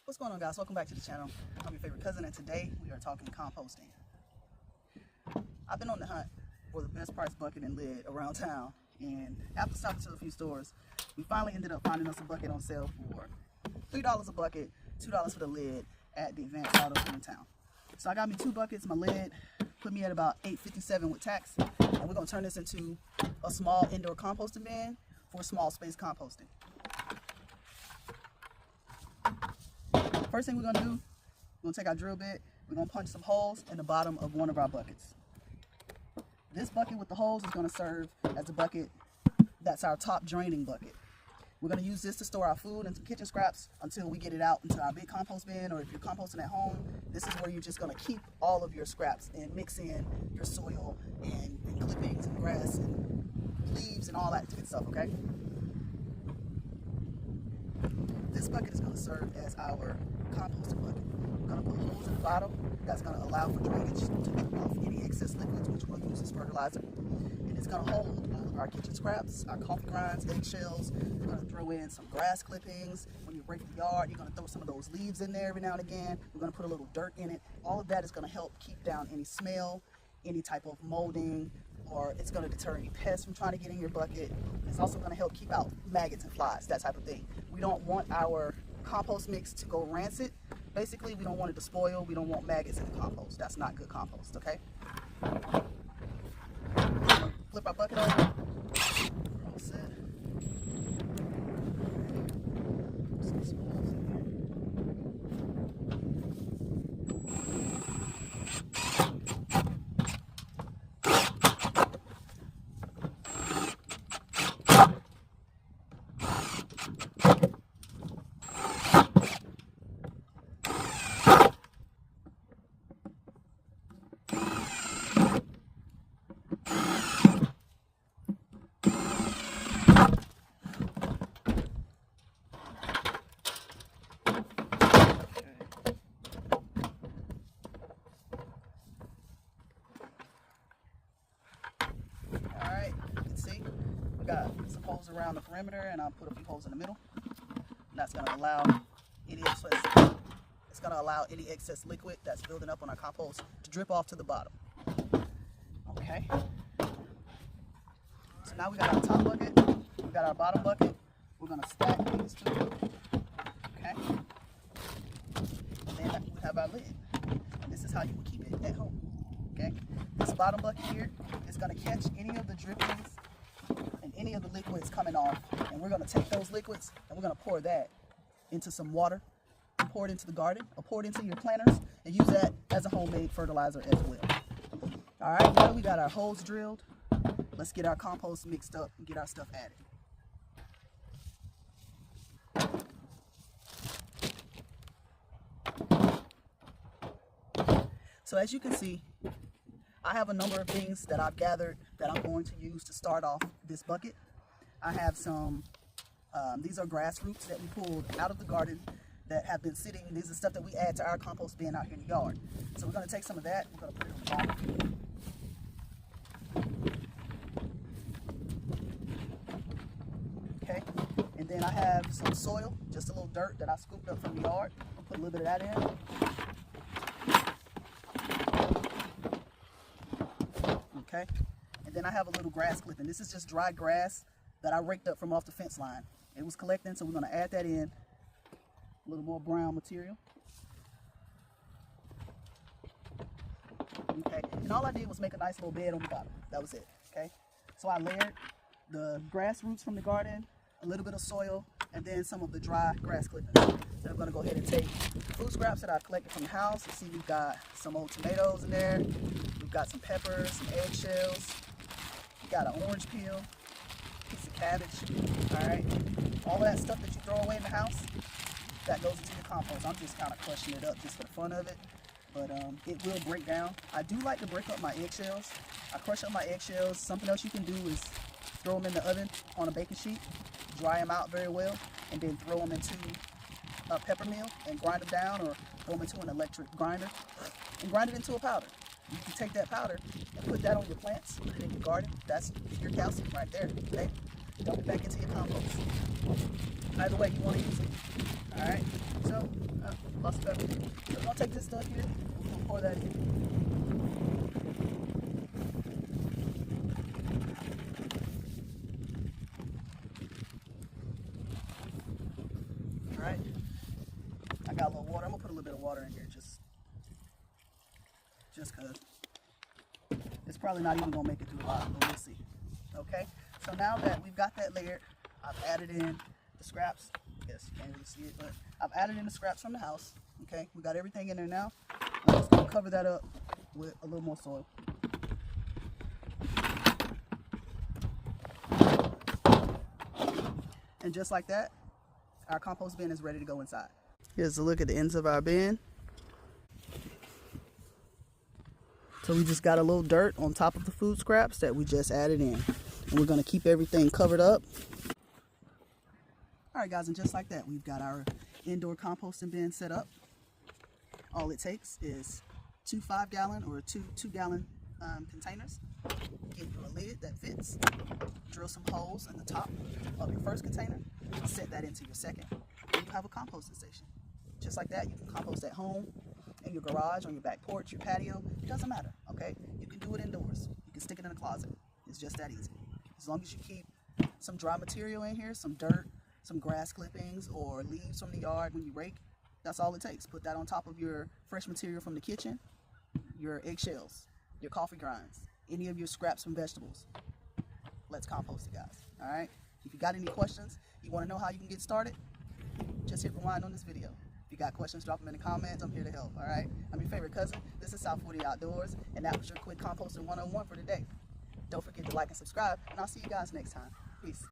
What's going on, guys? Welcome back to the channel. I'm your favorite cousin, and today we are talking composting. I've been on the hunt for the best price bucket and lid around town, and after stopping to a few stores, we finally ended up finding us a bucket on sale for $3 a bucket, $2 for the lid at the Advanced Auto in town. So I got me two buckets. My lid put me at about $8.57 with tax, and we're gonna turn this into a small indoor composting bin for small space composting. First thing we're gonna do, we're gonna take our drill bit, we're gonna punch some holes in the bottom of one of our buckets. This bucket with the holes is gonna serve as a bucket that's our top draining bucket. We're gonna use this to store our food and some kitchen scraps until we get it out into our big compost bin, or if you're composting at home, this is where you're just gonna keep all of your scraps and mix in your soil and clippings and grass and leaves and all that good stuff, okay? This bucket is going to serve as our composting bucket. We're going to put holes in the bottom that's going to allow for drainage to drip off any excess liquids, which we'll use as fertilizer. And it's going to hold all of our kitchen scraps, our coffee grinds, eggshells. We're going to throw in some grass clippings. When you break the yard, you're going to throw some of those leaves in there every now and again. We're going to put a little dirt in it. All of that is going to help keep down any smell, any type of molding, or it's going to deter any pests from trying to get in your bucket. It's also going to help keep out maggots and flies, that type of thing. We don't want our compost mix to go rancid. Basically, we don't want it to spoil. We don't want maggots in the compost. That's not good compost, okay? Flip our bucket over. All set. Some holes in here. Got some holes around the perimeter, and I'll put a few holes in the middle. And that's going to allow any excess liquid that's building up on our compost to drip off to the bottom. Okay. So now we got our top bucket, we got our bottom bucket. We're going to stack these two. Okay. And then we have our lid. And this is how you will keep it at home. Okay. This bottom bucket here is going to catch any of the drippings and any of the liquids coming off, and we're going to take those liquids and we're going to pour that into some water, and pour it into the garden, or pour it into your planters, and use that as a homemade fertilizer as well. All right, now we got our holes drilled. Let's get our compost mixed up and get our stuff added. So as you can see, I have a number of things that I've gathered that I'm going to use to start off this bucket. I have some, these are grass roots that we pulled out of the garden that have been sitting. These are stuff that we add to our compost bin out here in the yard. So we're going to take some of that, we're going to put it on the bottom. Okay, and then I have some soil, just a little dirt that I scooped up from the yard. I'll put a little bit of that in. Okay, and then I have a little grass clipping. This is just dry grass that I raked up from off the fence line. It was collecting, so we're going to add that in. A little more brown material. Okay, and all I did was make a nice little bed on the bottom. That was it. Okay, so I layered the grass roots from the garden, a little bit of soil, and then some of the dry grass clippings. So I'm going to go ahead and take the food scraps that I collected from the house. You see we've got some old tomatoes in there. We've got some peppers, some eggshells. We got an orange peel, piece of cabbage. All right, all of that stuff that you throw away in the house, that goes into your compost. I'm just kind of crushing it up just for the fun of it, but it will break down. I do like to break up my eggshells. I crush up my eggshells. Something else you can do is throw them in the oven on a baking sheet, dry them out very well, and then throw them into a pepper mill and grind them down, or throw them into an electric grinder and grind it into a powder. You can take that powder and put that on your plants, put it in your garden. That's your calcium right there. Okay? Dump it back into your compost. Either way you want to use it. Alright, so Plus pepper. So we're gonna take this stuff here. We're gonna pour that in. All right. I got a little water. I'm gonna put a little bit of water in here, just cause it's probably not even gonna make it through a lot, but we'll see. Okay. So now that we've got that layered, I've added in the scraps. Yes, you can't really see it, but I've added in the scraps from the house. Okay, we got everything in there now. I'm just gonna cover that up with a little more soil. And just like that, our compost bin is ready to go inside. Here's a look at the ends of our bin. So we just got a little dirt on top of the food scraps that we just added in. And we're gonna keep everything covered up. All right guys, and just like that, we've got our indoor composting bin set up. All it takes is 2 5-gallon or two 2-gallon containers. Get you a lid that fits. Drill some holes in the top of your first container. Set that into your second. And you have a composting station. Just like that, you can compost at home, in your garage, on your back porch, your patio. It doesn't matter, okay? You can do it indoors. You can stick it in a closet. It's just that easy. As long as you keep some dry material in here, some dirt, some grass clippings or leaves from the yard when you rake, that's all it takes. Put that on top of your fresh material from the kitchen, your eggshells, your coffee grinds, any of your scraps from vegetables. Let's compost it, guys. All right? If you got any questions, you want to know how you can get started, just hit rewind on this video. If you got questions, drop them in the comments. I'm here to help. All right? I'm your favorite cousin. This is South 40 Outdoors, and that was your quick composting 101 for today. Don't forget to like and subscribe, and I'll see you guys next time. Peace.